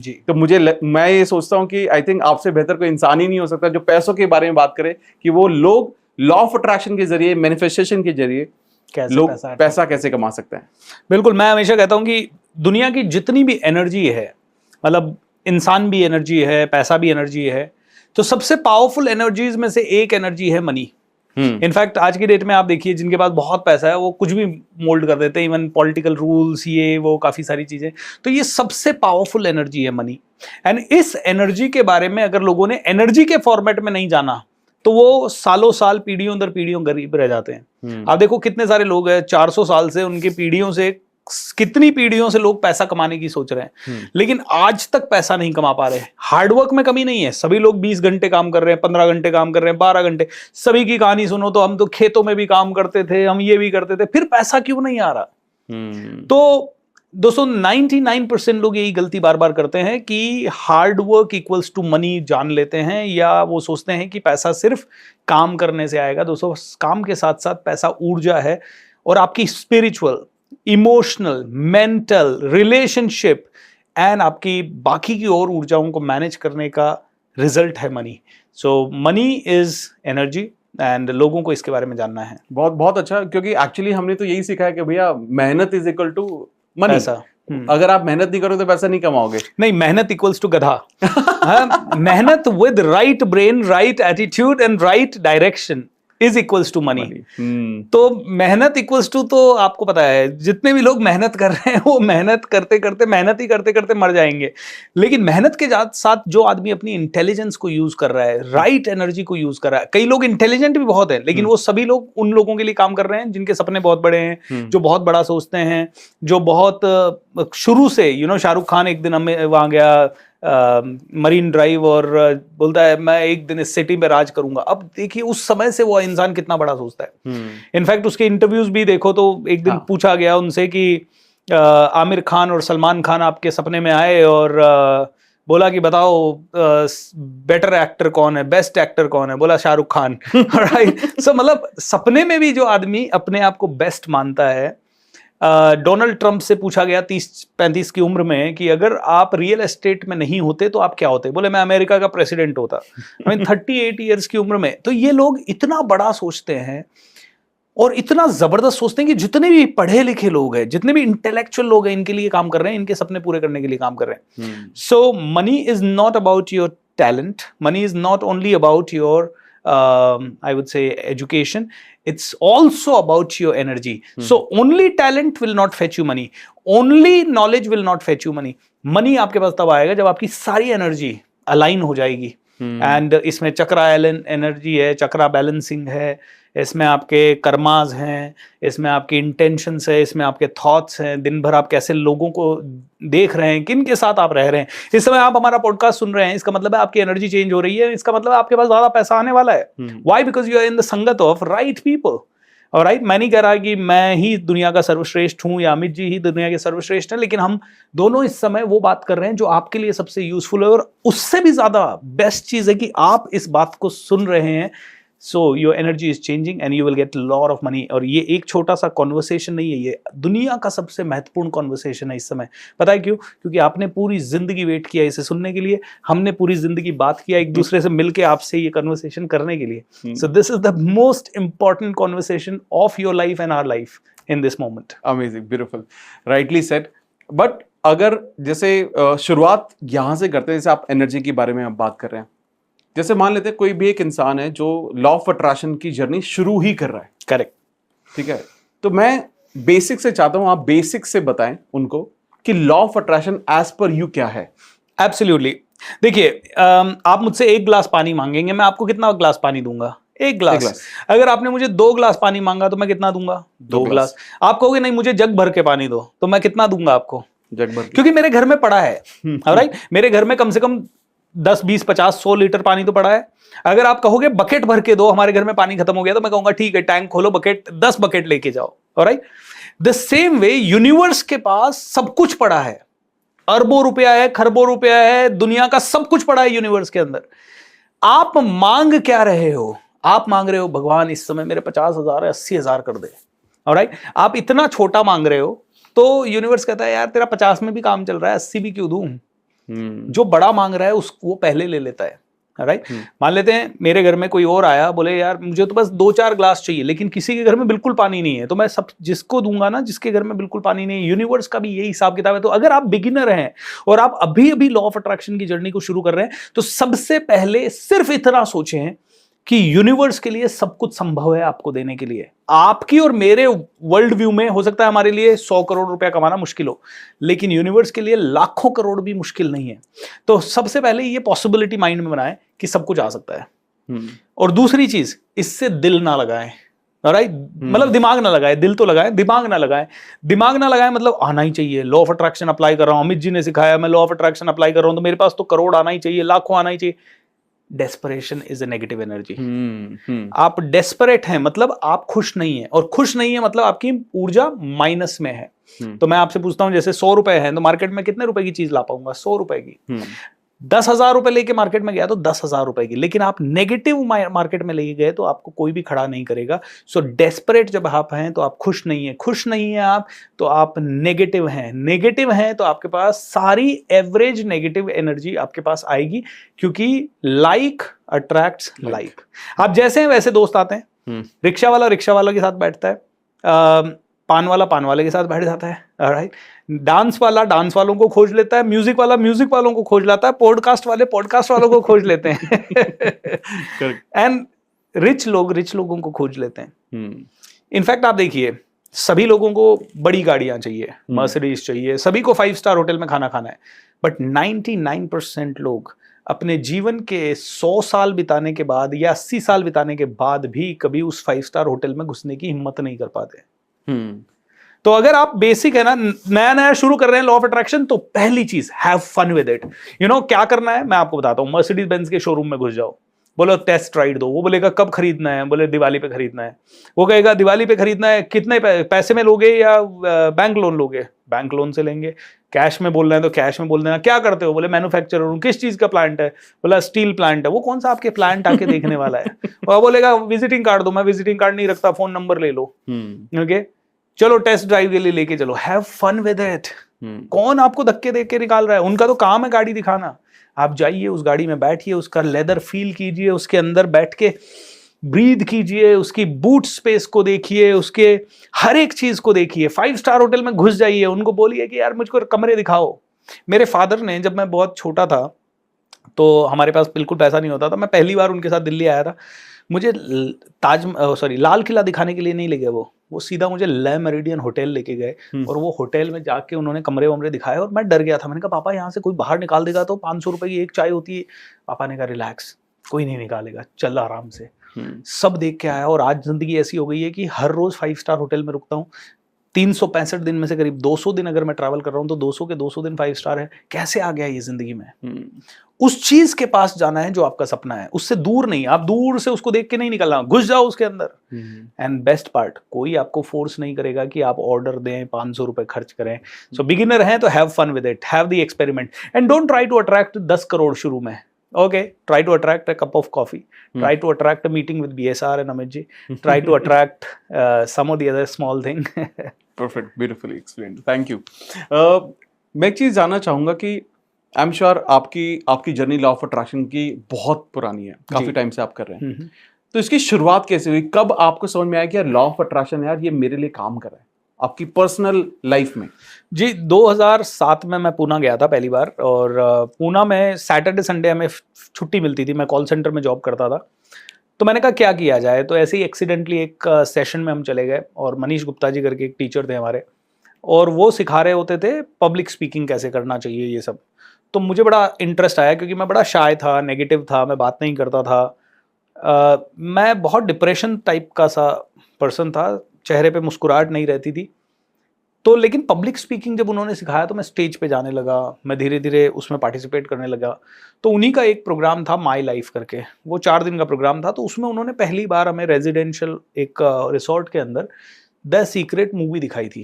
जी। तो मैं ये सोचता हूँ कि आई थिंक आपसे बेहतर कोई इंसान ही नहीं हो सकता जो पैसों के बारे में बात करे कि वो लोग लॉ ऑफ अट्रैक्शन के जरिए, मैनिफेस्टेशन के जरिए कैसे लोग पैसा कैसे कमा सकते हैं। बिल्कुल, मैं हमेशा कहता हूं कि दुनिया की जितनी भी एनर्जी है, मतलब इंसान भी एनर्जी है, पैसा भी एनर्जी है, तो सबसे पावरफुल एनर्जीज में से एक एनर्जी है मनी। इनफैक्ट आज की डेट में आप देखिए जिनके पास बहुत पैसा है वो कुछ भी मोल्ड कर देते हैं, इवन पॉलिटिकल रूल्स, ये वो काफी सारी चीजें। तो ये सबसे पावरफुल एनर्जी है मनी। एंड इस एनर्जी के बारे में अगर लोगों ने एनर्जी के फॉर्मेट में नहीं जाना तो वो सालों साल, पीढ़ियों दर पीढ़ियों गरीब रह जाते हैं। आप देखो कितने सारे लोग हैं 400 साल से, उनकी पीढ़ियों से, कितनी पीढ़ियों से लोग पैसा कमाने की सोच रहे हैं, लेकिन आज तक पैसा नहीं कमा पा रहे। हार्डवर्क में कमी नहीं है, सभी लोग 20 घंटे काम कर रहे हैं, 15 घंटे काम कर रहे हैं, 12 घंटे। सभी की कहानी सुनो तो हम तो खेतों में भी काम करते थे, हम ये भी करते थे, फिर पैसा क्यों नहीं आ रहा? तो दोस्तों 99% लोग यही गलती बार बार करते हैं कि hard work equals to money जान लेते हैं, या वो सोचते हैं कि पैसा सिर्फ काम करने से आएगा। दोस्तों काम के साथ साथ पैसा ऊर्जा है, और आपकी spiritual, emotional, mental, relationship and आपकी बाकी की और ऊर्जाओं को मैनेज करने का रिजल्ट है money. So money is energy and लोगों को इसके बारे में जानना है। बहुत बहुत अच्छा, क्योंकि एक्चुअली हमने तो यही सीखा है कि भैया मेहनत इज इक्वल टू मनी। पैसा। अगर आप मेहनत नहीं करोगे तो पैसा नहीं कमाओगे। नहीं, मेहनत इक्वल्स टू गधा। मेहनत with right brain, right attitude and right direction is equals to money. तो मेहनत इक्वल्स टू, तो आपको पता है जितने भी लोग मेहनत कर रहे हैं वो मेहनत करते करते, मेहनत ही करते करते मर जाएंगे। लेकिन मेहनत के साथ जो आदमी अपनी इंटेलिजेंस को यूज कर रहा है, राइट एनर्जी को यूज कर रहा है, कई लोग इंटेलिजेंट भी बहुत हैं, लेकिन वो सभी लोग उन लोगों के लिए काम कर रहे हैं जिनके सपने बहुत बड़े हैं, जो बहुत बड़ा सोचते हैं, जो बहुत शुरू से, शाहरुख खान एक दिन हमें वहां गया मरीन ड्राइव और बोलता है मैं एक दिन इस सिटी में राज करूंगा। अब देखिए उस समय से वो इंसान कितना बड़ा सोचता है। इनफैक्ट उसके इंटरव्यूज भी देखो तो एक दिन पूछा गया उनसे कि आमिर खान और सलमान खान आपके सपने में आए और बोला कि बताओ बेटर एक्टर कौन है, बेस्ट एक्टर कौन है? बोला शाहरुख खान। सो मतलब सपने में भी जो आदमी अपने आप को बेस्ट मानता है। डोनाल्ड ट्रंप से पूछा गया 30-35 की उम्र में कि अगर आप रियल एस्टेट में नहीं होते तो आप क्या होते? बोले मैं अमेरिका का प्रेसिडेंट होता। 38 ईयर्स की उम्र में। तो ये लोग इतना बड़ा सोचते हैं और इतना जबरदस्त सोचते हैं कि जितने भी पढ़े लिखे लोग हैं, जितने भी इंटेलेक्चुअल लोग हैं, इनके लिए काम कर रहे हैं, इनके सपने पूरे करने के लिए काम कर रहे हैं। So money is not about your talent, money is not only about your I would say education. It's also about your energy. So only talent will not fetch you money. Only knowledge will not fetch you money. Money आपके पास तब आएगा जब आपकी सारी energy align हो जाएगी। And इसमें चक्रा energy है, चक्रा बैलेंसिंग है, इसमें आपके कर्माज हैं, इसमें आपकी इंटेंशंस है, इसमें आपके थॉट्स हैं, दिन भर आप कैसे लोगों को देख रहे हैं, किन के साथ आप रह रहे हैं। इस समय आप हमारा पॉडकास्ट सुन रहे हैं, इसका मतलब है आपकी एनर्जी चेंज हो रही है, इसका मतलब आपके पास ज्यादा पैसा आने वाला है। Why? Because you are in the संगत ऑफ राइट पीपल। और राइट, मैं नहीं कह रहा कि मैं ही दुनिया का सर्वश्रेष्ठ हूं या अमित जी ही दुनिया के सर्वश्रेष्ठ हैं, लेकिन हम दोनों इस समय वो बात कर रहे हैं जो आपके लिए सबसे यूजफुल है। और उससे भी ज्यादा बेस्ट चीज है कि आप इस बात को सुन रहे हैं। So your energy is changing and you will get lot of money. और ये एक छोटा सा कॉन्वर्सेशन नहीं है, ये दुनिया का सबसे महत्वपूर्ण कॉन्वर्सेशन है इस समय। पता है क्यों? क्योंकि आपने पूरी जिंदगी वेट किया इसे सुनने के लिए, हमने पूरी जिंदगी बात किया एक दूसरे से मिलके आपसे ये कॉन्वर्सेशन करने के लिए। So this is the most important conversation of your life and our life in this moment. Amazing, beautiful, rightly said. But अगर जैसे शुरुआत यहां से करते हैं, जैसे आप एनर्जी के बारे में आप बात कर रहे हैं, जैसे मान लेते हैं कोई भी एक इंसान है जो लॉ ऑफ अट्रैक्शन की जर्नी शुरू ही कर रहा है। करेक्ट, ठीक है। तो मैं बेसिक से चाहता हूं आप बेसिक से बताएं उनको कि law of attraction as per you क्या है। एब्सोल्युटली। देखिए आप मुझसे 1 गिलास पानी मांगेंगे, मैं आपको कितना गिलास पानी दूंगा? 1 गिलास। अगर आपने मुझे 2 गिलास पानी मांगा तो मैं कितना दूंगा? 2 गिलास। आप कहोगे नहीं मुझे जग भर के पानी दो, तो मैं कितना दूंगा आपको? जग भर, क्योंकि मेरे घर में पड़ा है। राइट, मेरे घर में कम से कम 10, 20, 50, 100 लीटर पानी तो पड़ा है। अगर आप कहोगे बकेट भर के दो, हमारे घर में पानी खत्म हो गया, तो मैं कहूंगा ठीक है, टैंक खोलो, बकेट 10 बकेट लेके जाओ। Alright, the same way universe के पास सब कुछ पड़ा है, अरबों रुपया है, खरबों रुपया है, दुनिया का सब कुछ पड़ा है यूनिवर्स के अंदर। आप मांग क्या रहे हो? आप मांग रहे हो भगवान इस समय मेरे 50,000 80,000 कर दे। ऑलराइट, आप इतना छोटा मांग रहे हो तो यूनिवर्स कहता है यार तेरा 50 में भी काम चल रहा है, 80 भी क्यों दूं? जो बड़ा मांग रहा है वो पहले ले लेता है, राइट। मान लेते हैं मेरे घर में कोई और आया, बोले यार मुझे तो बस 2-4 ग्लास चाहिए, लेकिन किसी के घर में बिल्कुल पानी नहीं है, तो मैं सब जिसको दूंगा ना जिसके घर में बिल्कुल पानी नहीं है। यूनिवर्स का भी यही हिसाब किताब है। तो अगर आप बिगिनर हैं और आप अभी अभी लॉ ऑफ अट्रैक्शन की जर्नी को शुरू कर रहे हैं, तो सबसे पहले सिर्फ इतना सोचें कि यूनिवर्स के लिए सब कुछ संभव है आपको देने के लिए। आपकी और मेरे वर्ल्ड व्यू में हो सकता है हमारे लिए 100 करोड़ रुपया कमाना मुश्किल हो, लेकिन यूनिवर्स के लिए लाखों करोड़ भी मुश्किल नहीं है। तो सबसे पहले ये पॉसिबिलिटी माइंड में बनाएं कि सब कुछ आ सकता है। और दूसरी चीज, इससे दिल ना लगाएं, राइट। मतलब दिमाग ना लगाए, दिल तो लगाए, दिमाग ना लगाए। दिमाग ना लगाए मतलब आना ही चाहिए। लॉ ऑफ अट्रैक्शन अप्लाई कर रहा हूं, अमित जी ने सिखाया, मैं लॉ ऑफ अट्रैक्शन अप्लाई कर रहा हूं तो मेरे पास तो करोड़ आना ही चाहिए, लाखों आना ही चाहिए। Desperation is a negative energy. आप डेस्परेट हैं मतलब आप खुश नहीं है, और खुश नहीं है मतलब आपकी ऊर्जा माइनस में है। तो मैं आपसे पूछता हूं, जैसे 100 रुपए है तो मार्केट में कितने रुपए की चीज ला पाऊंगा? 100 रुपए की। 10,000 रुपए लेके मार्केट में गया तो 10,000 रुपए की, लेकिन आप नेगेटिव मार्केट में लेके गए तो आपको कोई भी खड़ा नहीं करेगा। सो डेस्परेट जब आप हैं तो आप खुश नहीं है, खुश नहीं है आप तो आप नेगेटिव हैं, नेगेटिव हैं तो आपके पास सारी एवरेज नेगेटिव एनर्जी आपके पास आएगी, क्योंकि लाइक अट्रैक्ट्स लाइक। आप जैसे हैं वैसे दोस्त आते हैं। रिक्शा वाला के साथ बैठता है, पान वाले के साथ बैठ जाता है, राइट। डांस वाला डांस वालों को खोज लेता है, म्यूजिक वाला म्यूजिक वालों को खोज लाता है, पॉडकास्ट वाले पॉडकास्ट वालों को खोज लेते हैं, एंड रिच लोगों को खोज लेते हैं। इनफैक्ट आप देखिए, सभी लोगों को बड़ी गाड़ियां चाहिए, मर्सिडीज चाहिए, सभी को 5 स्टार होटल में खाना है, बट 99% लोग अपने जीवन के 100 साल बिताने के बाद या 80 साल बिताने के बाद भी कभी उस 5 स्टार होटल में घुसने की हिम्मत नहीं कर पाते। तो अगर आप बेसिक है ना, नया शुरू कर रहे हैं लॉ ऑफ अट्रैक्शन, तो पहली चीज हैव फन विद इट। क्या करना है मैं आपको बताता हूं। मर्सिडीज बेंज के शोरूम में घुस जाओ, बोलो टेस्ट राइड दो, वो बोलेगा कब खरीदना है, बोले दिवाली पे खरीदना है। वो कहेगा दिवाली पे खरीदना है, कितने पैसे में लोगे या बैंक लोन लोगे? बैंक लोन से लेंगे। कैश में बोल रहे हैं तो कैश में बोल देना। क्या करते हो? बोले मैन्युफैक्चरर हूं। किस चीज का प्लांट है? बोला स्टील प्लांट है। वो कौन सा आपके प्लांट आके देखने वाला है? और बोलेगा विजिटिंग कार्ड दो। मैं विजिटिंग कार्ड नहीं रखता, फोन नंबर ले लो। ओके, चलो टेस्ट ड्राइव के लिए लेके चलो, हैव फन विद इट। कौन आपको धक्के दे के निकाल रहा है? उनका तो काम है गाड़ी दिखाना। आप जाइए, उस गाड़ी में बैठिए, उसका लेदर फील कीजिए, उसके अंदर बैठ के ब्रीथ कीजिए, उसकी बूट स्पेस को देखिए, उसके हर एक चीज को देखिए। 5 स्टार होटल में घुस जाइए, उनको बोलिए कि यार मुझको कमरे दिखाओ। मेरे फादर ने, जब मैं बहुत छोटा था तो हमारे पास बिल्कुल पैसा नहीं होता था, मैं पहली बार उनके साथ दिल्ली आया था। मुझे लाल किला दिखाने के लिए नहीं ले गए वो सीधा मुझे ले मेरिडियन होटल लेके गए, और वो होटल में जाके उन्होंने कमरे वमरे दिखाए, और मैं डर गया था। मैंने कहा पापा यहाँ से कोई बाहर निकाल देगा तो 500 रुपए की एक चाय होती है। पापा ने कहा रिलैक्स, कोई नहीं निकालेगा, चल आराम से। सब देख के आया, और आज जिंदगी ऐसी हो गई है कि हर रोज 5 स्टार होटल में रुकता हूँ। 365 दिन में से करीब 200 दिन अगर मैं ट्रैवल कर रहा हूँ तो 200 के 200 दिन 5 स्टार है। कैसे आ गया ये जिंदगी में? उस चीज के पास जाना है जो आपका सपना है, उससे दूर नहीं। आप दूर से उसको देख के नहीं निकलना, घुस जाओ उसके अंदर। एंड बेस्ट पार्ट, कोई आपको फोर्स नहीं करेगा कि आप ऑर्डर दें, 500 रुपए खर्च करें। सो बिगिनर हैं तो have fun with it, have the experiment, and don't try to attract 10 crore शुरू में। Okay, try to attract a cup of coffee. Try to attract a meeting with BSR and Amit ji. Try to attract some of the other small thing. Perfect, beautifully explained. Thank you. मैं एक चीज जानना चाहूंगा कि I am sure आपकी journey law of attraction की बहुत पुरानी है, काफी टाइम से आप कर रहे हैं। तो इसकी शुरुआत कैसे हुई? कब आपको समझ में आया कि यार लॉ ऑफ अट्रैक्शन यार ये मेरे लिए काम कर रहा है आपकी पर्सनल लाइफ में? जी, 2007 में मैं पूना गया था पहली बार, और पूना में सैटरडे संडे हमें छुट्टी मिलती थी। मैं कॉल सेंटर में जॉब करता था, तो मैंने कहा क्या किया जाए। तो ऐसे ही एक्सीडेंटली एक सेशन में हम चले गए, और मनीष गुप्ता जी करके एक टीचर थे हमारे, और वो सिखा रहे होते थे पब्लिक स्पीकिंग कैसे करना चाहिए, ये सब। तो मुझे बड़ा इंटरेस्ट आया, क्योंकि मैं बड़ा शाय था, नेगेटिव था, मैं बात नहीं करता था। मैं बहुत डिप्रेशन टाइप का सा पर्सन था, चेहरे पे मुस्कुराहट नहीं रहती थी। तो लेकिन पब्लिक स्पीकिंग जब उन्होंने सिखाया तो मैं स्टेज पे जाने लगा, मैं धीरे धीरे उसमें पार्टिसिपेट करने लगा। तो उन्हीं का एक प्रोग्राम था माई लाइफ करके, वो 4 दिन का प्रोग्राम था। तो उसमें उन्होंने पहली बार हमें रेजिडेंशियल एक रिसोर्ट के अंदर द सीक्रेट मूवी दिखाई थी।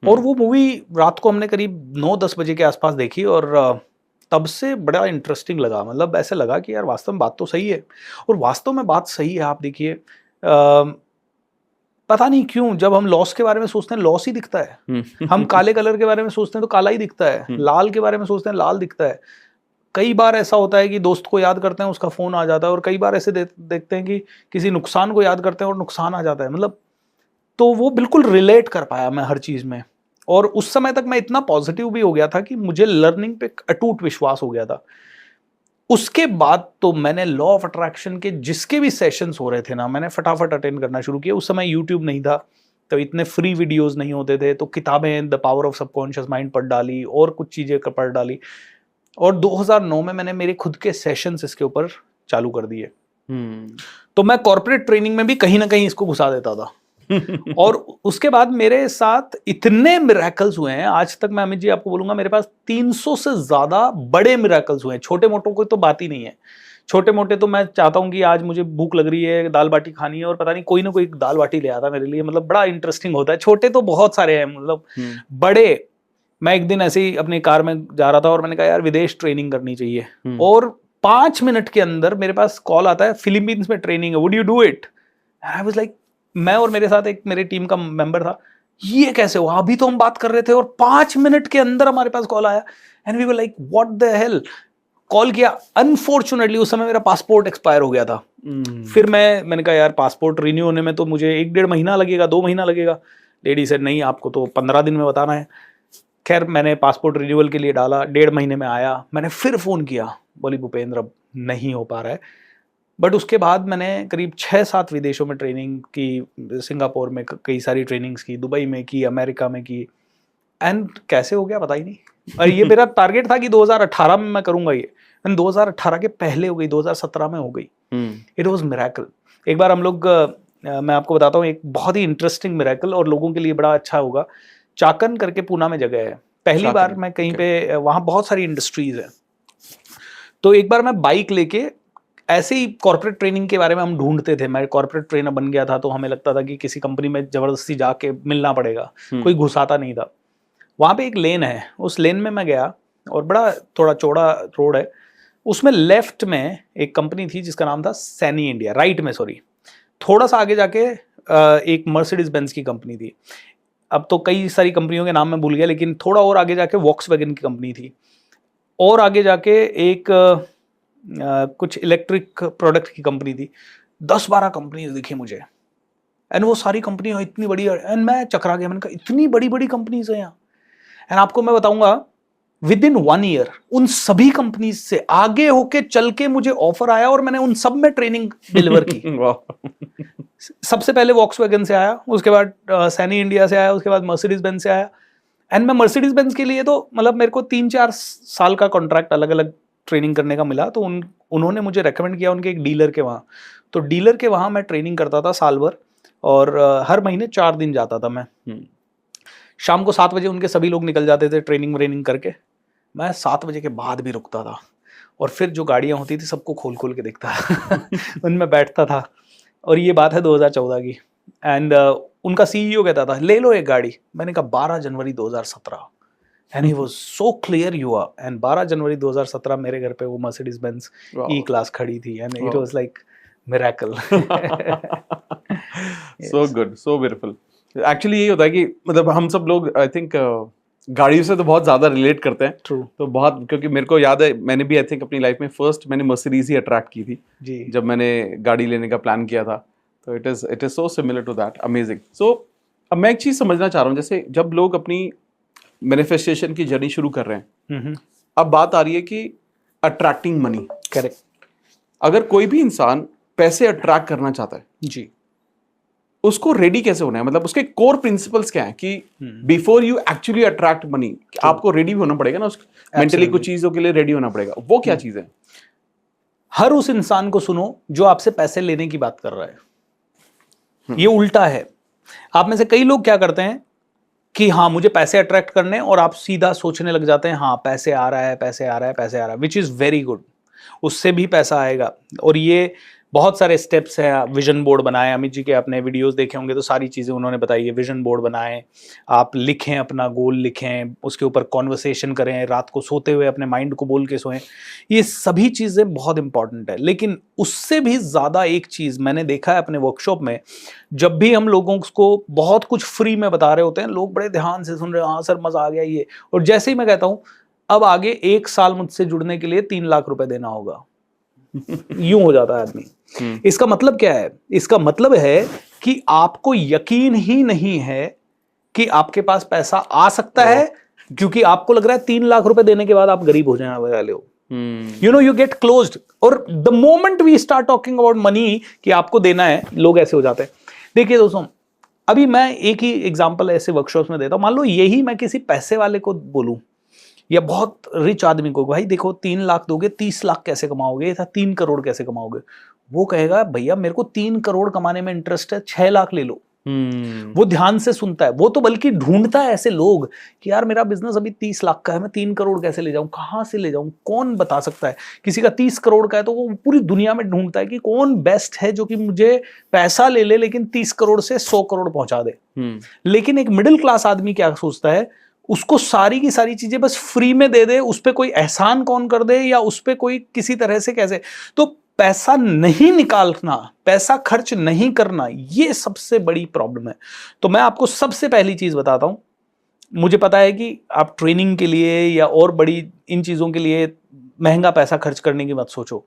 और वो मूवी रात को हमने करीब 9-10 बजे के आसपास देखी, और तब से बड़ा इंटरेस्टिंग लगा। मतलब ऐसे लगा कि यार वास्तव में बात तो सही है, और वास्तव में बात सही है। आप देखिए, पता नहीं क्यों जब हम लॉस के बारे में सोचते हैं लॉस ही दिखता है, हम काले कलर के बारे में सोचते हैं तो काला ही दिखता है, लाल के बारे में सोचते हैं लाल दिखता है। कई बार ऐसा होता है कि दोस्त को याद करते हैं उसका फोन आ जाता है, और कई बार ऐसे देखते हैं कि किसी नुकसान को याद करते हैं और नुकसान आ जाता है। मतलब तो वो बिल्कुल रिलेट कर पाया मैं हर चीज में, और उस समय तक मैं इतना पॉजिटिव भी हो गया था कि मुझे लर्निंग पे अटूट विश्वास हो गया था। उसके बाद तो मैंने लॉ ऑफ अट्रैक्शन के जिसके भी सेशंस हो रहे थे ना, मैंने फटाफट अटेंड करना शुरू किया। उस समय यूट्यूब नहीं था, तो इतने फ्री वीडियोस नहीं होते थे, तो किताबें the power of subconscious mind पढ़ डाली और कुछ चीज़ें पढ़ डाली, और 2009 में मैंने मेरे खुद के सेशंस इसके ऊपर चालू कर दिए। तो मैं कॉर्पोरेट ट्रेनिंग में भी कहीं ना कहीं इसको घुसा देता था। और उसके बाद मेरे साथ इतने मिरेकल्स हुए हैं, आज तक मैं अमित जी आपको बोलूंगा मेरे पास 300 से ज्यादा बड़े मिरेकल्स हुए हैं। छोटे मोटों को तो बात ही नहीं है, छोटे मोटे तो मैं चाहता हूं कि आज मुझे भूख लग रही है, दाल बाटी खानी है, और पता नहीं कोई ना कोई दाल बाटी ले आता मेरे लिए, मतलब बड़ा इंटरेस्टिंग होता है। छोटे तो बहुत सारे हैं, मतलब बड़े, मैं एक दिन ऐसे ही अपनी कार में जा रहा था और मैंने कहा यार विदेश ट्रेनिंग करनी चाहिए, और 5 मिनट के अंदर मेरे पास कॉल आता है, फिलीपींस में ट्रेनिंग है, would you do it? I was like, मैं और मेरे साथ एक मेरे टीम का मेंबर था, ये कैसे हुआ? अभी तो हम बात कर रहे थे और 5 मिनट के अंदर हमारे पास कॉल आया, and we were like what the hell. Call किया, अनफॉर्चुनेटली उस समय मेरा पासपोर्ट एक्सपायर हो गया था। फिर मैंने कहा यार पासपोर्ट रिन्यू होने में तो मुझे 1-1.5 महीना लगेगा, 2 महीना लगेगा। लेडी सेड नहीं, आपको तो 15 दिन में बताना है। खैर मैंने पासपोर्ट रिन्यूअल के लिए डाला, 1.5 महीने में आया। मैंने फिर फोन किया, बोली भूपेंद्र अब नहीं हो पा रहा है। बट उसके बाद मैंने करीब 6-7 विदेशों में ट्रेनिंग की, सिंगापुर में कई सारी ट्रेनिंग्स की, दुबई में की, अमेरिका में की, एंड कैसे हो गया पता ही नहीं। और ये मेरा टारगेट था कि 2018 में मैं करूंगा ये, एंड 2018 के पहले हो गई, 2017 में हो गई। It was miracle. एक बार हम लोग, मैं आपको बताता हूँ एक बहुत ही इंटरेस्टिंग मिरेकल, और लोगों के लिए बड़ा अच्छा होगा। चाकन करके पूना में जगह है, पहली बार मैं कहीं पे, वहाँ बहुत सारी इंडस्ट्रीज है। तो एक बार मैं बाइक लेके, ऐसे ही कॉर्पोरेट ट्रेनिंग के बारे में हम ढूंढते थे, मैं कॉर्पोरेट ट्रेनर बन गया था, तो हमें लगता था कि किसी कंपनी में जबरदस्ती जाके मिलना पड़ेगा, कोई घुसाता नहीं था। वहाँ पे एक लेन है, उस लेन में मैं गया, और बड़ा थोड़ा चौड़ा रोड है, उसमें लेफ्ट में एक कंपनी थी जिसका नाम था सैनी इंडिया, राइट में सॉरी, थोड़ा सा आगे जाके एक मर्सिडीज बेंज की कंपनी थी। अब तो कई सारी कंपनियों के नाम मैं भूल गया, लेकिन थोड़ा और आगे जाके वॉक्सवैगन की कंपनी थी, और आगे जाके एक कुछ इलेक्ट्रिक प्रोडक्ट की कंपनी थी। 10-12 कंपनी दिखी मुझे, एंड वो सारी कंपनियां इतनी बड़ी, एंड मैं चकरा गया। मैंने कहा इतनी बड़ी बड़ी कंपनीज है यहाँ। एंड आपको मैं बताऊंगा, विद इन 1 ईयर उन सभी कंपनीज से आगे होके चल के मुझे ऑफर आया, और मैंने उन सब में ट्रेनिंग डिलीवर की। सबसे पहले वॉक्सवैगन से आया, उसके बाद सैनी इंडिया से आया, उसके बाद मर्सिडीज बेंज से आया। एंड मैं मर्सिडीज बेंज के लिए तो मतलब मेरे को 3-4 साल का कॉन्ट्रैक्ट अलग अलग ट्रेनिंग करने का मिला, तो उन्होंने मुझे रेकमेंड किया उनके एक डीलर के वहाँ। तो डीलर के वहाँ मैं ट्रेनिंग करता था साल भर, और हर महीने 4 दिन जाता था मैं। शाम को 7 बजे उनके सभी लोग निकल जाते थे ट्रेनिंग व्रेनिंग करके, मैं 7 बजे के बाद भी रुकता था, और फिर जो गाड़ियाँ होती थी सबको खोल खोल के देखता उनमें बैठता था। और ये बात है 2014 की, एंड उनका सीईओ कहता था ले लो एक गाड़ी। मैंने कहा 12 जनवरी 2017, and he was so clear you are, and 12 जनवरी 2017 मेरे घर पे वो मर्सिडीज बेंज ई क्लास खड़ी थी, and it was like miracle. So good, so beautiful. Actually यही होता है कि मतलब हम सब लोग आई थिंक गाड़ियों से तो बहुत ज्यादा रिलेट करते हैं। True. तो बहुत, क्योंकि मेरे को याद है मैंने भी आई थिंक अपनी लाइफ में फर्स्ट मैंने मर्सिडीज ही अट्रैक्ट की थी जी। जब मैंने गाड़ी लेने का प्लान किया था। तो it is so similar to that, amazing. So अब मैं एक चीज समझना चाह रहा हूँ, जैसे जब लोग अपनी मैनिफेस्टेशन की जर्नी शुरू कर रहे हैं, अब बात आ रही है कि अट्रैक्टिंग मनी। करेक्ट। अगर कोई भी इंसान पैसे अट्रैक्ट करना चाहता है जी, उसको रेडी कैसे होना है? मतलब उसके कोर प्रिंसिपल्स क्या है कि before you actually attract money, आपको रेडी भी होना पड़ेगा ना, मेंटली कुछ चीजों के लिए रेडी होना पड़ेगा। वो क्या चीज है? हर उस इंसान को सुनो जो आपसे पैसे लेने की बात कर रहा है। ये उल्टा है। आप में से कई लोग क्या करते हैं कि हाँ मुझे पैसे अट्रैक्ट करने, और आप सीधा सोचने लग जाते हैं हाँ पैसे आ रहा है, पैसे आ रहा है, पैसे आ रहा है, विच इज वेरी गुड। उससे भी पैसा आएगा। और ये बहुत सारे स्टेप्स हैं। विजन बोर्ड बनाए, अमित जी के अपने वीडियोस देखे होंगे तो सारी चीज़ें उन्होंने बताई है। विजन बोर्ड बनाएं, आप लिखें, अपना गोल लिखें, उसके ऊपर कॉन्वर्सेशन करें, रात को सोते हुए अपने माइंड को बोल के सोएं। ये सभी चीज़ें बहुत इंपॉर्टेंट है। लेकिन उससे भी ज़्यादा एक चीज़ मैंने देखा है अपने वर्कशॉप में, जब भी हम लोगों को बहुत कुछ फ्री में बता रहे होते हैं, लोग बड़े ध्यान से सुन रहे हैं, हाँ सर मज़ा आ गया ये, और जैसे ही मैं कहता हूँ अब आगे 1 साल मुझसे जुड़ने के लिए 3 लाख रुपए देना होगा, यूं हो जाता है आदमी। इसका मतलब क्या है? इसका मतलब है कि आपको यकीन ही नहीं है कि आपके पास पैसा आ सकता है, क्योंकि आपको लग रहा है 3 लाख रुपए देने के बाद आप गरीब हो जाने वाले हो। You know, you get closed. और the moment we start talking about money कि आपको देना है, लोग ऐसे हो जाते हैं। देखिए दोस्तों, अभी मैं एक ही एग्जांपल ऐसे वर्कशॉप्स में देता हूं। मान लो यही मैं किसी पैसे वाले को बोलूं या बहुत रिच आदमी को, भाई देखो 3 लाख दोगे 30 लाख कैसे कमाओगे, या 3 करोड़ कैसे कमाओगे, वो कहेगा भैया मेरे को 3 करोड़ कमाने में इंटरेस्ट है, 6 लाख ले लो। वो ध्यान से सुनता है, वो तो बल्कि ढूंढता है ऐसे लोग कि यार मेरा बिजनेस अभी 30 लाख का है, मैं 3 करोड़ कैसे ले जाऊं, कहां से ले जाऊं, कौन बता सकता है। किसी का 30 करोड़ का है तो वो पूरी दुनिया में ढूंढता है कि कौन बेस्ट है जो कि मुझे पैसा ले ले लेकिन 30 करोड़ से 100 करोड़ पहुंचा दे। लेकिन एक मिडिल क्लास आदमी क्या सोचता है, उसको सारी की सारी चीजें बस फ्री में दे दे, उस पर कोई एहसान कौन कर दे, या उस पर कोई किसी तरह से कैसे। तो पैसा नहीं निकालना, पैसा खर्च नहीं करना, ये सबसे बड़ी प्रॉब्लम है। तो मैं आपको सबसे पहली चीज बताता हूं। मुझे पता है कि आप ट्रेनिंग के लिए या और बड़ी इन चीजों के लिए महंगा पैसा खर्च करने की मत सोचो।